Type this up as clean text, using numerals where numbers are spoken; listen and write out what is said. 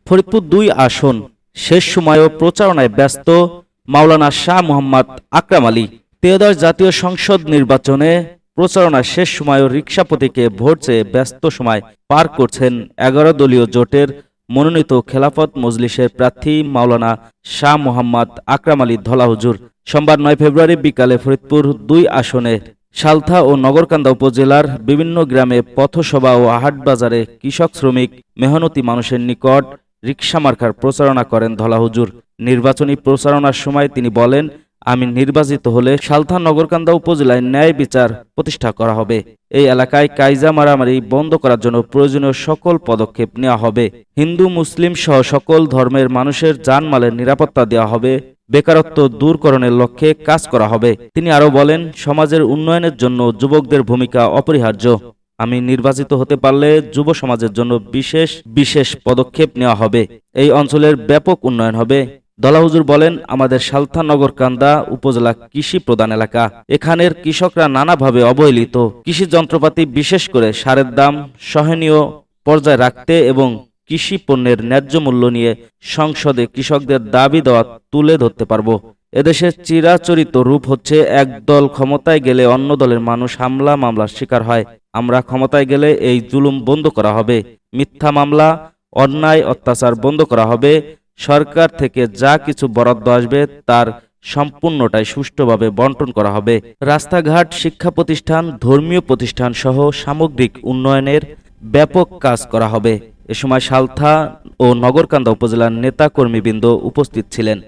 ফরিদপুর ২ আসন শেষ সময়েও প্রচারণায় ব্যস্ত মাওলানা শাহ মোহাম্মদ আকরাম আলী। ত্রয়োদশ জাতীয় সংসদ নির্বাচনে প্রচারণার শেষ সময়েও রিকশা প্রতীকে ভোট চেয়ে ব্যস্ত সময় পার করছেন ১১ দলীয় জোটের মনোনীত খেলাফত মজলিসের প্রার্থী মাওলানা শাহ মোহাম্মদ আকরাম আলী ধলা হুজুর। সোমবার ৯ ফেব্রুয়ারি বিকালে ফরিদপুর ২ আসনে সালথা ও নগরকান্দা উপজেলার বিভিন্ন গ্রামে পথসভা ও হাটবাজারে কৃষক, শ্রমিক, মেহনতি মানুষের নিকট রিকশা মার্কার প্রচারণা করেন ধলা হুজুর। নির্বাচনী প্রচারণার সময় তিনি বলেন, আমি নির্বাচিত হলে সালথা নগরকান্দা উপজেলায় ন্যায় বিচার প্রতিষ্ঠা করা হবে। এই এলাকায় কাইজা মারামারি বন্ধ করার জন্য প্রয়োজনীয় সকল পদক্ষেপ নেওয়া হবে। হিন্দু, মুসলিম সহ সকল ধর্মের মানুষের জানমালের নিরাপত্তা দেওয়া হবে। বেকারত্ব দূরকরণের লক্ষ্যে কাজ করা হবে। তিনি আরও বলেন, সমাজের উন্নয়নের জন্য যুবকদের ভূমিকা অপরিহার্য। আমি নির্বাচিত হতে পারলে যুব সমাজের জন্য বিশেষ বিশেষ পদক্ষেপ নেওয়া হবে। এই অঞ্চলের ব্যাপক উন্নয়ন হবে। ধলা হুজুর বলেন, আমাদের সালথা নগরকান্দা উপজেলা কৃষি প্রধান এলাকা। এখানের কৃষকরা নানাভাবে অবহেলিত। কৃষি যন্ত্রপাতি বিশেষ করে সারের দাম সহনীয় পর্যায়ে রাখতে এবং কৃষি পণ্যের ন্যায্য মূল্য নিয়ে সংসদে কৃষকদের দাবি দেওয়া তুলে ধরতে পারব। এদেশের চিরাচরিত রূপ হচ্ছে এক দল ক্ষমতায় গেলে অন্য দলের মানুষ হামলা মামলার শিকার হয়। আমরা ক্ষমতায় গেলে এই জুলুম বন্ধ করা হবে। মিথ্যা মামলা, অন্যায় অত্যাচার বন্ধ করা হবে। সরকার থেকে যা কিছু বরাদ্দ আসবে তার সম্পূর্ণটাই সুষ্ঠুভাবে বন্টন করা হবে। রাস্তাঘাট, শিক্ষা প্রতিষ্ঠান, ধর্মীয় প্রতিষ্ঠান সহ সামগ্রিক উন্নয়নের ব্যাপক কাজ করা হবে। এ সময় সালথা ও নগরকান্দা উপজেলার নেতা কর্মীবৃন্দ উপস্থিত ছিলেন।